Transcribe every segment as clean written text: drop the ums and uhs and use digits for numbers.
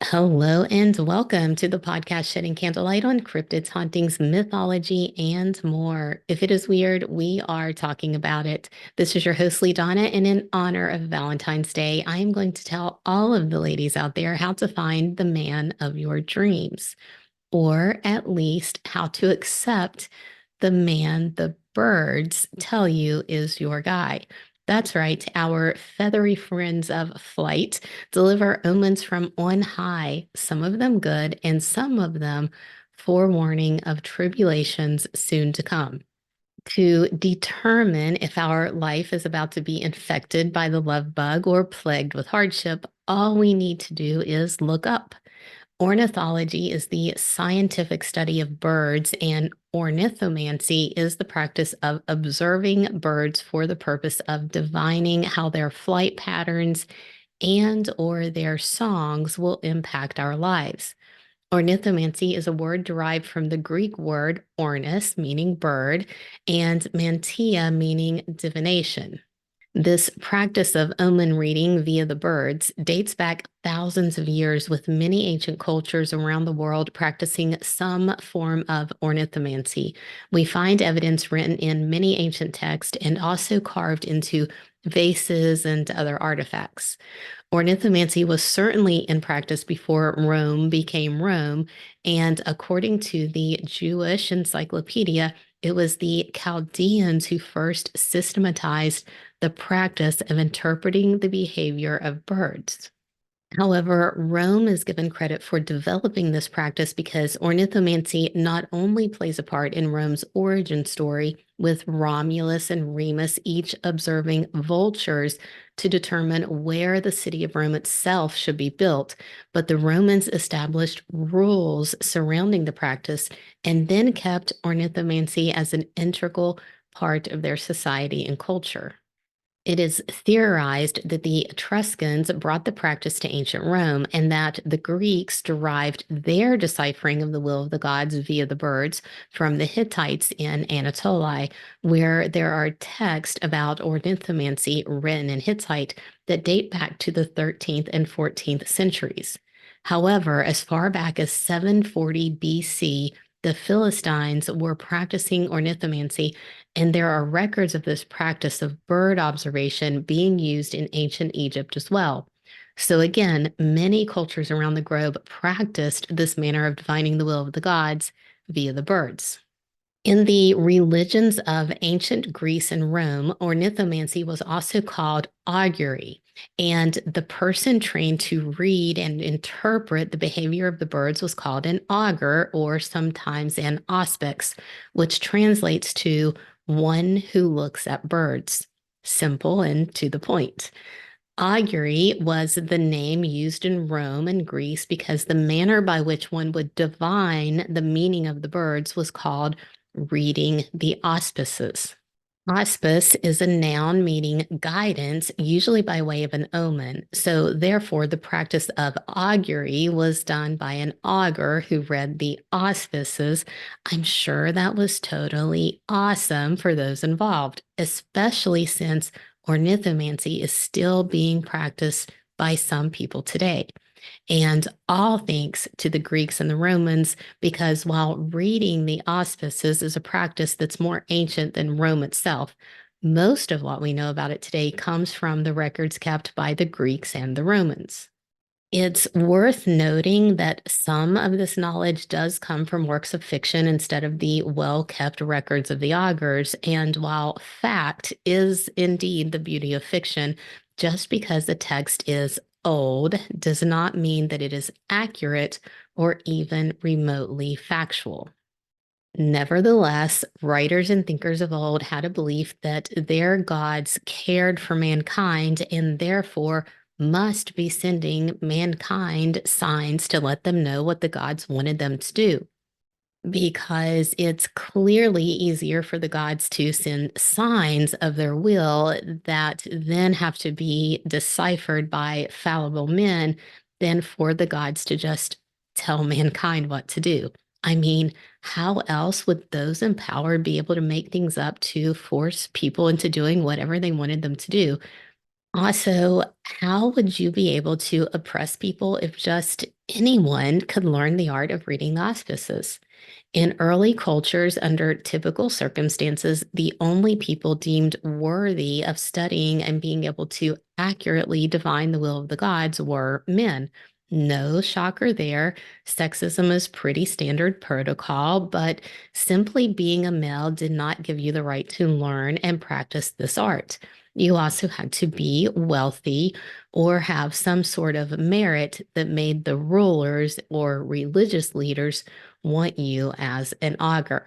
Hello and welcome to the podcast Shedding Candlelight on Cryptids, Hauntings, Mythology, and more. If it is weird, we are talking about it. This is your host, Lee Donna, and in honor of Valentine's Day, I am going to tell all of the ladies out there how to find the man of your dreams, or at least how to accept the man the birds tell you is your guy. That's right, our feathery friends of flight deliver omens from on high, some of them good, and some of them forewarning of tribulations soon to come. To determine if our life is about to be infected by the love bug or plagued with hardship, all we need to do is look up. Ornithology is the scientific study of birds, and ornithomancy is the practice of observing birds for the purpose of divining how their flight patterns and or their songs will impact our lives. Ornithomancy is a word derived from the Greek word ornis, meaning bird, and mantia, meaning divination. This practice of omen reading via the birds dates back thousands of years, with many ancient cultures around the world practicing some form of ornithomancy. We find evidence written in many ancient texts and also carved into vases and other artifacts. Ornithomancy was certainly in practice before Rome became Rome, and according to the Jewish Encyclopedia, it was the Chaldeans who first systematized the practice of interpreting the behavior of birds. However, Rome is given credit for developing this practice because ornithomancy not only plays a part in Rome's origin story, with Romulus and Remus each observing vultures to determine where the city of Rome itself should be built, but the Romans established rules surrounding the practice and then kept ornithomancy as an integral part of their society and culture. It is theorized that the Etruscans brought the practice to ancient Rome and that the Greeks derived their deciphering of the will of the gods via the birds from the Hittites in Anatolia, where there are texts about ornithomancy written in Hittite that date back to the 13th and 14th centuries. However, as far back as 740 BC, the Philistines were practicing ornithomancy, and there are records of this practice of bird observation being used in ancient Egypt as well. So, again, many cultures around the globe practiced this manner of divining the will of the gods via the birds. In the religions of ancient Greece and Rome, ornithomancy was also called augury, and the person trained to read and interpret the behavior of the birds was called an augur, or sometimes an auspex, which translates to one who looks at birds. Simple and to the point. Augury was the name used in Rome and Greece because the manner by which one would divine the meaning of the birds was called reading the auspices. Auspice is a noun meaning guidance, usually by way of an omen. So, therefore, the practice of augury was done by an augur who read the auspices. I'm sure that was totally awesome for those involved, especially since ornithomancy is still being practiced by some people today. And all thanks to the Greeks and the Romans, because while reading the auspices is a practice that's more ancient than Rome itself, most of what we know about it today comes from the records kept by the Greeks and the Romans. It's worth noting that some of this knowledge does come from works of fiction instead of the well-kept records of the augurs. And while fact is indeed the beauty of fiction, just because the text is old does not mean that it is accurate or even remotely factual. Nevertheless, writers and thinkers of old had a belief that their gods cared for mankind and therefore must be sending mankind signs to let them know what the gods wanted them to do. Because it's clearly easier for the gods to send signs of their will that then have to be deciphered by fallible men than for the gods to just tell mankind what to do. I mean, how else would those empowered be able to make things up to force people into doing whatever they wanted them to do? Also, how would you be able to oppress people if just anyone could learn the art of reading the auspices? In early cultures, under typical circumstances, the only people deemed worthy of studying and being able to accurately divine the will of the gods were men. No shocker there. Sexism is pretty standard protocol, but simply being a male did not give you the right to learn and practice this art. You also had to be wealthy or have some sort of merit that made the rulers or religious leaders want you as an augur.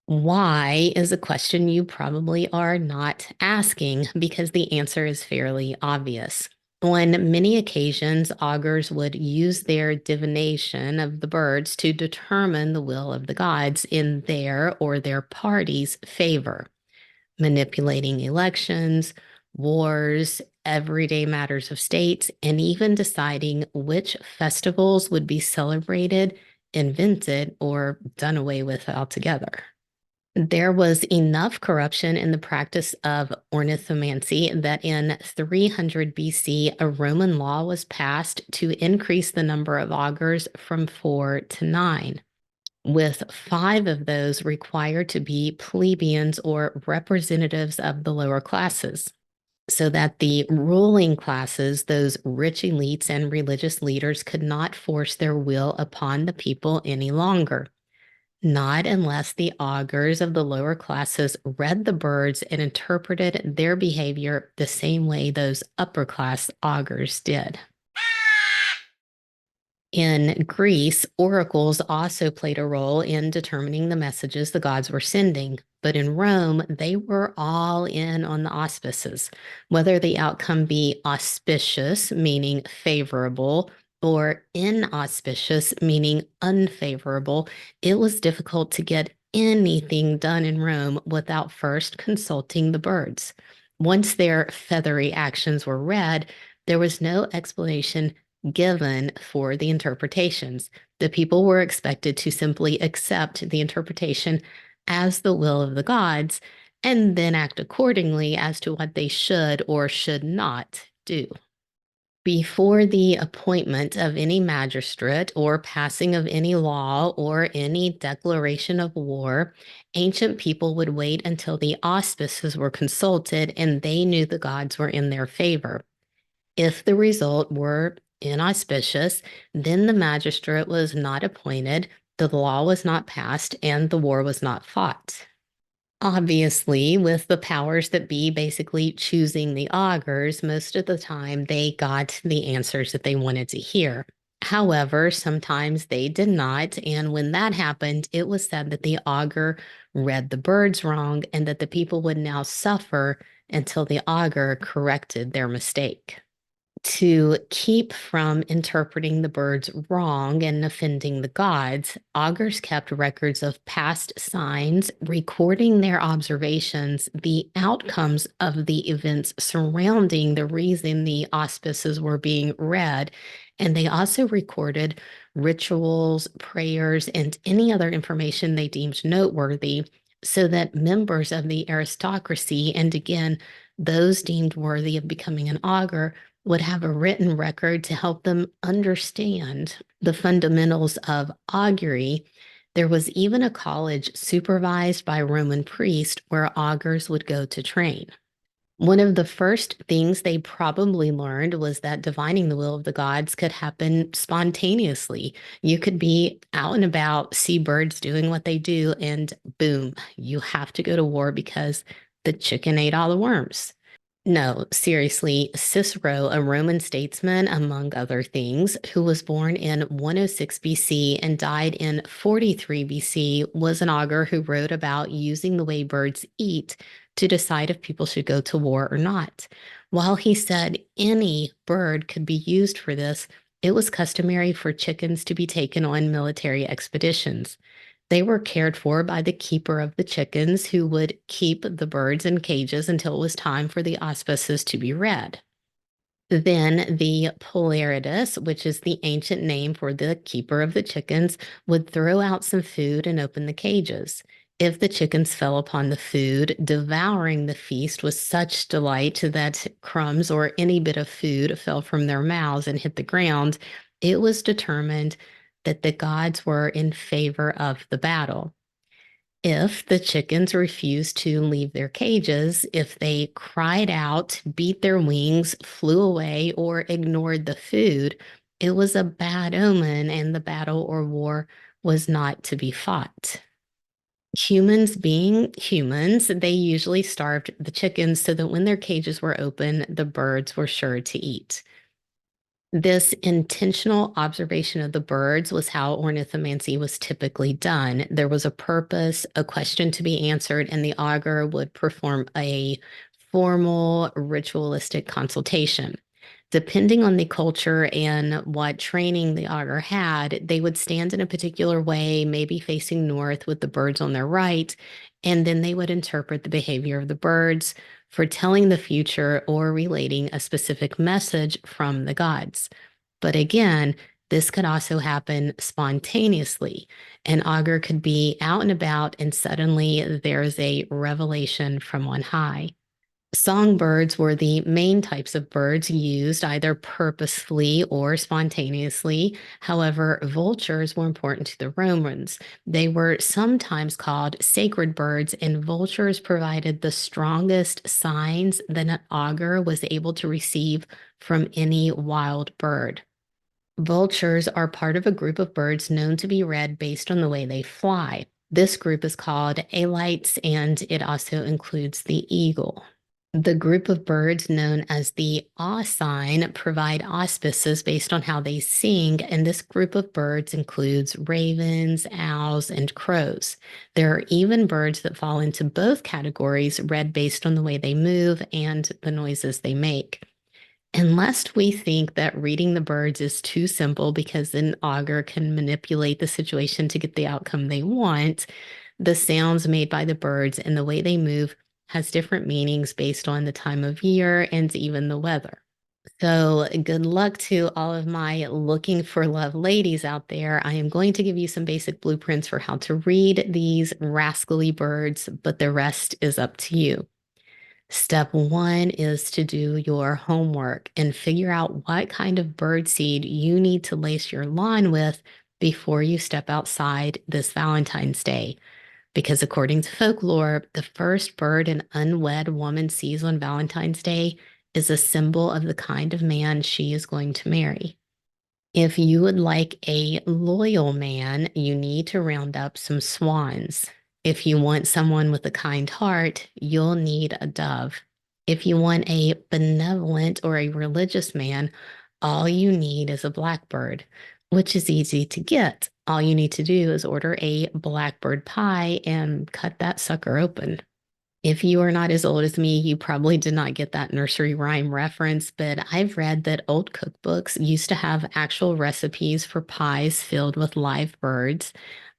Why is a question you probably are not asking because the answer is fairly obvious. On many occasions, augurs would use their divination of the birds to determine the will of the gods in their or their party's favor, manipulating elections, wars, everyday matters of states, and even deciding which festivals would be celebrated, invented, or done away with altogether. There was enough corruption in the practice of ornithomancy that in 300 BC, a Roman law was passed to increase the number of augurs from 4 to 9, with 5 of those required to be plebeians or representatives of the lower classes, so that the ruling classes, those rich elites and religious leaders, could not force their will upon the people any longer. Not unless the augurs of the lower classes read the birds and interpreted their behavior the same way those upper class augurs did. In Greece, oracles also played a role in determining the messages the gods were sending. But in Rome, they were all in on the auspices, whether the outcome be auspicious, meaning favorable, or inauspicious, meaning unfavorable. It was difficult to get anything done in Rome without first consulting the birds. Once their feathery actions were read, there was no explanation given for the interpretations. The people were expected to simply accept the interpretation as the will of the gods and then act accordingly as to what they should or should not do. Before the appointment of any magistrate or passing of any law or any declaration of war, ancient people would wait until the auspices were consulted and they knew the gods were in their favor. If the result were inauspicious, then the magistrate was not appointed, the law was not passed, and the war was not fought. Obviously, with the powers that be basically choosing the augurs, most of the time they got the answers that they wanted to hear. However, sometimes they did not, and when that happened, it was said that the augur read the birds wrong and that the people would now suffer until the augur corrected their mistake. To keep from interpreting the birds wrong and offending the gods, augurs kept records of past signs, recording their observations, the outcomes of the events surrounding the reason the auspices were being read, and they also recorded rituals, prayers, and any other information they deemed noteworthy, so that members of the aristocracy, and again, those deemed worthy of becoming an augur, would have a written record to help them understand the fundamentals of augury. There was even a college supervised by Roman priests where augurs would go to train. One of the first things they probably learned was that divining the will of the gods could happen spontaneously. You could be out and about, see birds doing what they do, and boom, you have to go to war because the chicken ate all the worms. No, seriously, Cicero, a Roman statesman, among other things, who was born in 106 BC and died in 43 BC, was an augur who wrote about using the way birds eat to decide if people should go to war or not. While he said any bird could be used for this, it was customary for chickens to be taken on military expeditions. They were cared for by the keeper of the chickens, who would keep the birds in cages until it was time for the auspices to be read. Then the polaritus, which is the ancient name for the keeper of the chickens, would throw out some food and open the cages. If the chickens fell upon the food, devouring the feast was such delight that crumbs or any bit of food fell from their mouths and hit the ground, it was determined that the gods were in favor of the battle. If the chickens refused to leave their cages, if they cried out, beat their wings, flew away, or ignored the food, it was a bad omen and the battle or war was not to be fought. Humans being humans, they usually starved the chickens so that when their cages were open, the birds were sure to eat. This intentional observation of the birds was how ornithomancy was typically done. There was a purpose, a question to be answered, and the augur would perform a formal ritualistic consultation. Depending on the culture and what training the augur had, they would stand in a particular way, maybe facing north with the birds on their right, and then they would interpret the behavior of the birds for telling the future or relating a specific message from the gods. But again, this could also happen spontaneously. An augur could be out and about, and suddenly there's a revelation from on high. Songbirds were the main types of birds used either purposefully or spontaneously. However, vultures were important to the Romans. They were sometimes called sacred birds, and vultures provided the strongest signs that an augur was able to receive from any wild bird. Vultures are part of a group of birds known to be read based on the way they fly. This group is called alites, and it also includes the eagle. The group of birds known as the aw sign provide auspices based on how they sing, and this group of birds includes ravens, owls, and crows. There are even birds that fall into both categories, read based on the way they move and the noises they make. Unless we think that reading the birds is too simple because an augur can manipulate the situation to get the outcome they want, the sounds made by the birds and the way they move has different meanings based on the time of year and even the weather. So, good luck to all of my looking for love ladies out there. I am going to give you some basic blueprints for how to read these rascally birds, but the rest is up to you. Step one is to do your homework and figure out what kind of bird seed you need to lace your lawn with before you step outside this Valentine's Day. Because according to folklore, the first bird an unwed woman sees on Valentine's Day is a symbol of the kind of man she is going to marry. If you would like a loyal man, you need to round up some swans. If you want someone with a kind heart, you'll need a dove. If you want a benevolent or a religious man, all you need is a blackbird, which is easy to get. All you need to do is order a blackbird pie and cut that sucker open. If you are not as old as me, you probably did not get that nursery rhyme reference, but I've read that old cookbooks used to have actual recipes for pies filled with live birds.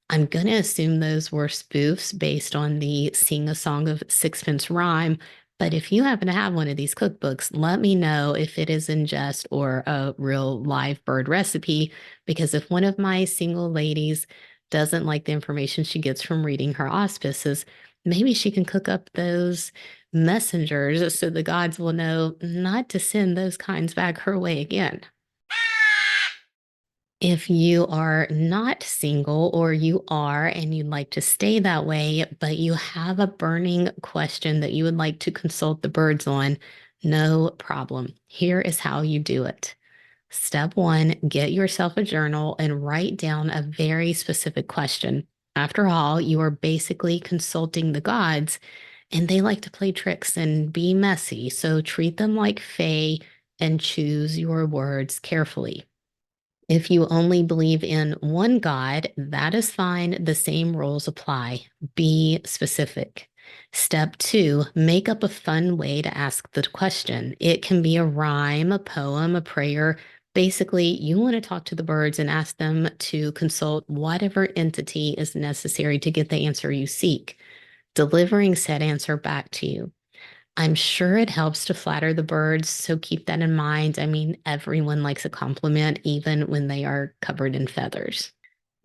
I'm going to assume those were spoofs based on the Sing a Song of Sixpence rhyme. But if you happen to have one of these cookbooks, let me know if it is in jest or a real live bird recipe. Because if one of my single ladies doesn't like the information she gets from reading her auspices, maybe she can cook up those messengers so the gods will know not to send those kinds back her way again. If you are not single or you are and you'd like to stay that way, but you have a burning question that you would like to consult the birds on, no problem. Here is how you do it. Step one, get yourself a journal and write down a very specific question. After all, you are basically consulting the gods, and they like to play tricks and be messy, so treat them like fae and choose your words carefully. If you only believe in one God, that is fine. The same rules apply. Be specific. Step two, make up a fun way to ask the question. It can be a rhyme, a poem, a prayer. Basically, you want to talk to the birds and ask them to consult whatever entity is necessary to get the answer you seek, delivering said answer back to you. I'm sure it helps to flatter the birds, so keep that in mind. I mean, everyone likes a compliment, even when they are covered in feathers.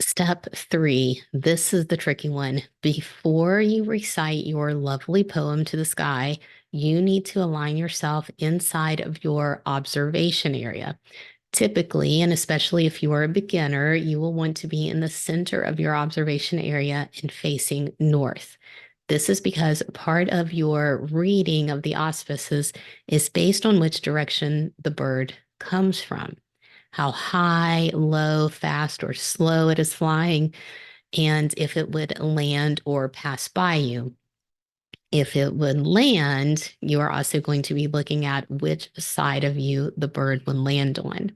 Step 3, this is the tricky one. Before you recite your lovely poem to the sky, you need to align yourself inside of your observation area. Typically, and especially if you are a beginner, you will want to be in the center of your observation area and facing north. This is because part of your reading of the auspices is based on which direction the bird comes from, how high, low, fast, or slow it is flying, and if it would land or pass by you. If it would land, you are also going to be looking at which side of you the bird would land on.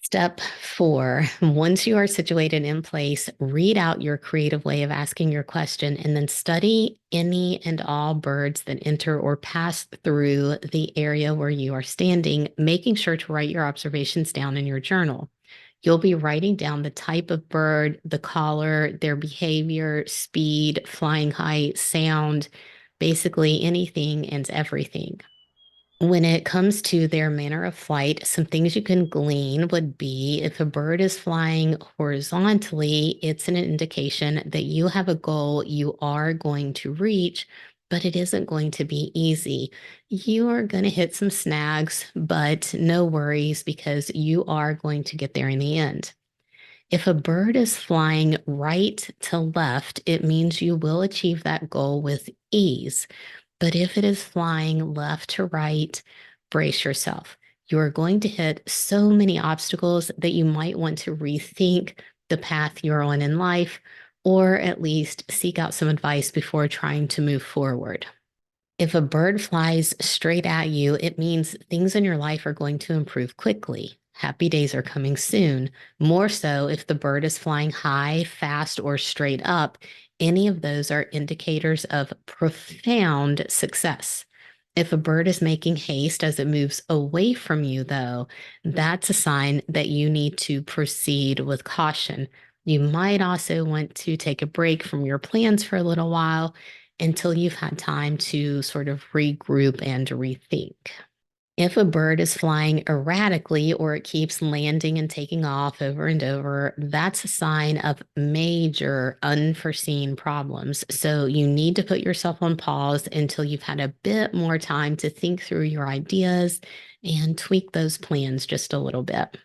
Step 4, once you are situated in place, read out your creative way of asking your question and then study any and all birds that enter or pass through the area where you are standing, making sure to write your observations down in your journal. You'll be writing down the type of bird, the color, their behavior, speed, flying height, sound, basically anything and everything. When it comes to their manner of flight, some things you can glean would be if a bird is flying horizontally, it's an indication that you have a goal you are going to reach, but it isn't going to be easy. You are going to hit some snags, but no worries because you are going to get there in the end. If a bird is flying right to left, it means you will achieve that goal with ease. But if it is flying left to right, brace yourself. You are going to hit so many obstacles that you might want to rethink the path you're on in life, or at least seek out some advice before trying to move forward. If a bird flies straight at you, it means things in your life are going to improve quickly. Happy days are coming soon. More so if the bird is flying high, fast, or straight up. Any of those are indicators of profound success. If a bird is making haste as it moves away from you, though, that's a sign that you need to proceed with caution. You might also want to take a break from your plans for a little while until you've had time to sort of regroup and rethink. If a bird is flying erratically or it keeps landing and taking off over and over, that's a sign of major unforeseen problems. So you need to put yourself on pause until you've had a bit more time to think through your ideas and tweak those plans just a little bit.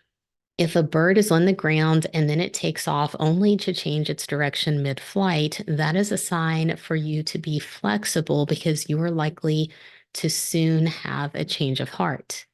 If a bird is on the ground and then it takes off only to change its direction mid-flight, that is a sign for you to be flexible because you are likely to soon have a change of heart.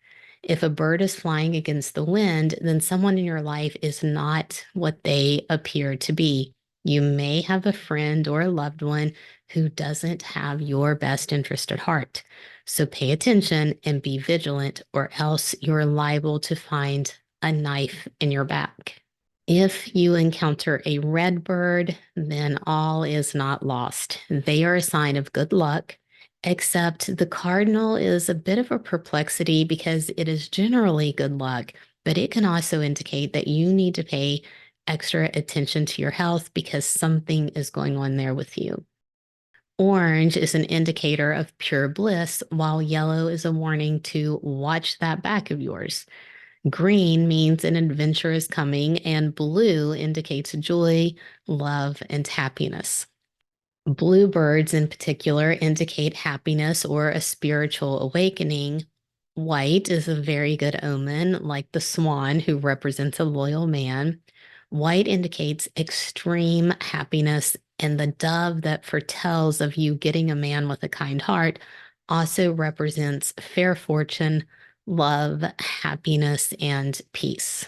If a bird is flying against the wind, then someone in your life is not what they appear to be. You may have a friend or a loved one who doesn't have your best interest at heart. So pay attention and be vigilant, or else you're liable to find a knife in your back. If you encounter a red bird, then all is not lost. They are a sign of good luck, except the cardinal is a bit of a perplexity because it is generally good luck, but it can also indicate that you need to pay extra attention to your health because something is going on there with you. Orange is an indicator of pure bliss, while yellow is a warning to watch that back of yours. Green means an adventure is coming, and blue indicates joy, love, and happiness. Bluebirds in particular indicate happiness or a spiritual awakening. White is a very good omen, like the swan who represents a loyal man. White indicates extreme happiness, and the dove that foretells of you getting a man with a kind heart also represents fair fortune, love, happiness, and peace.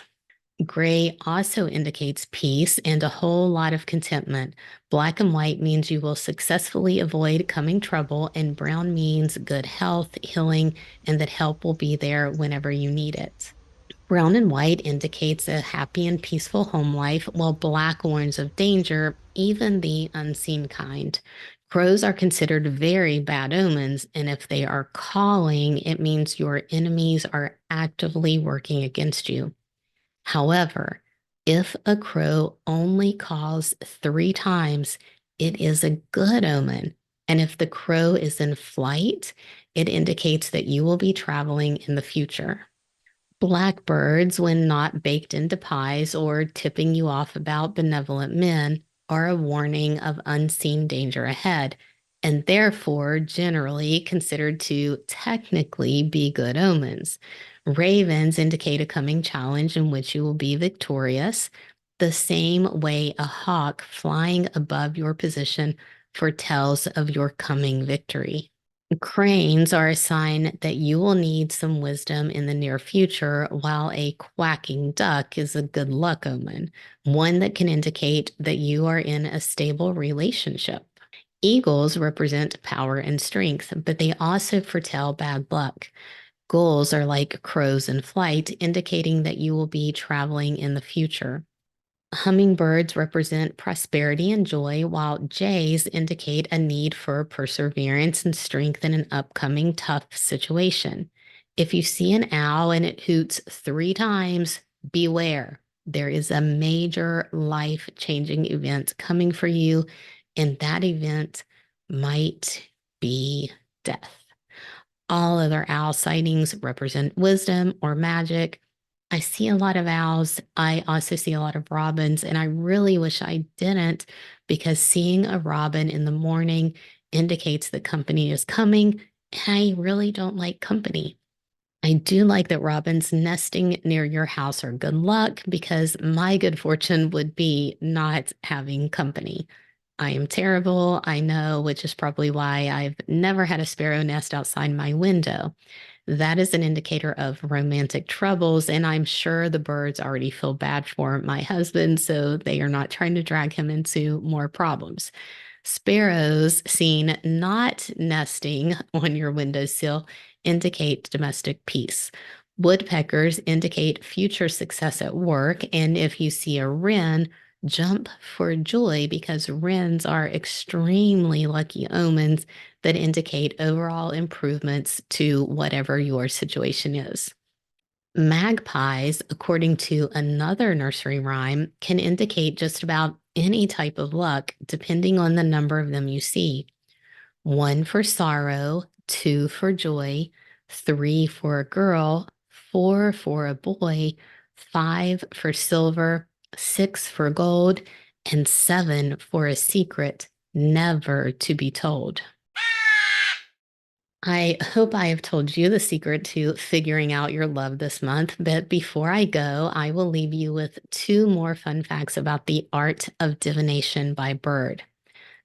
Gray also indicates peace and a whole lot of contentment. Black and white means you will successfully avoid coming trouble, and brown means good health, healing, and that help will be there whenever you need it. Brown and white indicates a happy and peaceful home life, while black warns of danger, even the unseen kind. Crows are considered very bad omens, and if they are calling, it means your enemies are actively working against you. However, if a crow only calls 3 times, it is a good omen. And if the crow is in flight, it indicates that you will be traveling in the future. Blackbirds, when not baked into pies or tipping you off about benevolent men, are a warning of unseen danger ahead, and therefore generally considered to technically be good omens. Ravens indicate a coming challenge in which you will be victorious, the same way a hawk flying above your position foretells of your coming victory. Cranes are a sign that you will need some wisdom in the near future, while a quacking duck is a good luck omen, one that can indicate that you are in a stable relationship. Eagles represent power and strength, but they also foretell bad luck. Gulls are like crows in flight, indicating that you will be traveling in the future. Hummingbirds represent prosperity and joy, while jays indicate a need for perseverance and strength in an upcoming tough situation. If you see an owl and it hoots 3 times, beware. There is a major life-changing event coming for you, and that event might be death. All other owl sightings represent wisdom or magic. I see a lot of owls. I also see a lot of robins, and I really wish I didn't, because seeing a robin in the morning indicates that company is coming. And I really don't like company. I do like that robins nesting near your house are good luck, because my good fortune would be not having company. I am terrible, I know, which is probably why I've never had a sparrow nest outside my window. That is an indicator of romantic troubles, and I'm sure the birds already feel bad for my husband, so they are not trying to drag him into more problems. Sparrows seen not nesting on your windowsill indicate domestic peace. Woodpeckers indicate future success at work, and if you see a wren, jump for joy, because wrens are extremely lucky omens that indicate overall improvements to whatever your situation is. Magpies, according to another nursery rhyme, can indicate just about any type of luck depending on the number of them you see. 1 for sorrow, 2 for joy, 3 for a girl, 4 for a boy, 5 for silver, 6 for gold, and 7 for a secret never to be told. I hope I have told you the secret to figuring out your love this month, but before I go, I will leave you with 2 more fun facts about the art of divination by bird.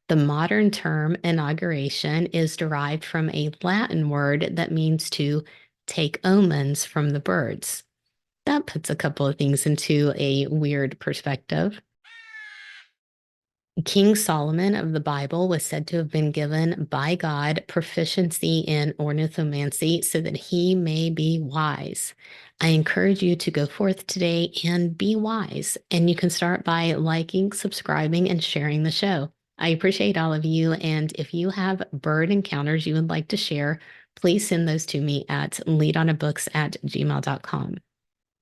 The modern term inauguration is derived from a Latin word that means to take omens from the birds. That puts a couple of things into a weird perspective. King Solomon of the Bible was said to have been given by God proficiency in ornithomancy so that he may be wise. I encourage you to go forth today and be wise. And you can start by liking, subscribing, and sharing the show. I appreciate all of you. And if you have bird encounters you would like to share, please send those to me at leadonabooks@gmail.com.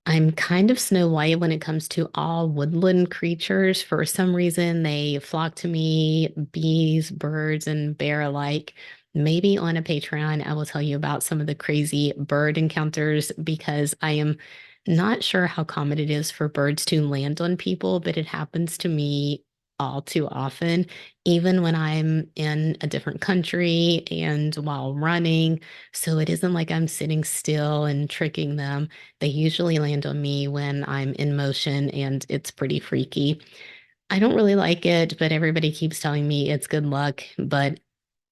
I'm kind of Snow White when it comes to all woodland creatures. For some reason, they flock to me, bees, birds, and bear alike. Maybe on a Patreon, I will tell you about some of the crazy bird encounters, because I am not sure how common it is for birds to land on people, but it happens to me all too often, even when I'm in a different country and while running. So it isn't like I'm sitting still and tricking them. They usually land on me when I'm in motion, and it's pretty freaky. I don't really like it, but everybody keeps telling me it's good luck. But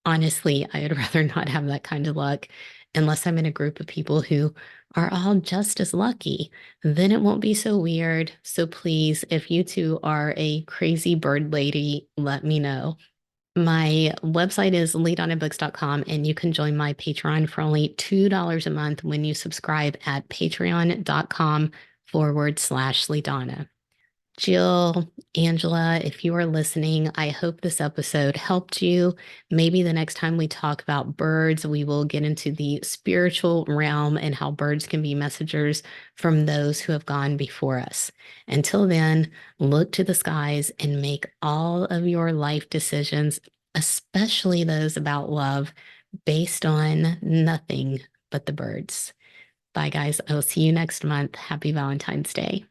honestly, I'd rather not have that kind of luck unless I'm in a group of people who are all just as lucky. Then it won't be so weird. So please, if you two are a crazy bird lady, let me know. My website is leadonabooks.com, and you can join my Patreon for only $2 a month when you subscribe at patreon.com/Leadonna. Jill, Angela, if you are listening, I hope this episode helped you. Maybe the next time we talk about birds, we will get into the spiritual realm and how birds can be messengers from those who have gone before us. Until then, look to the skies and make all of your life decisions, especially those about love, based on nothing but the birds. Bye, guys. I'll see you next month. Happy Valentine's Day.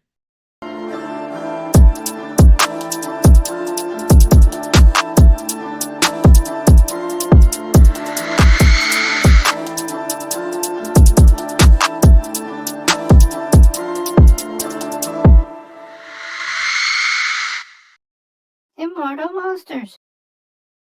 Immortal monsters.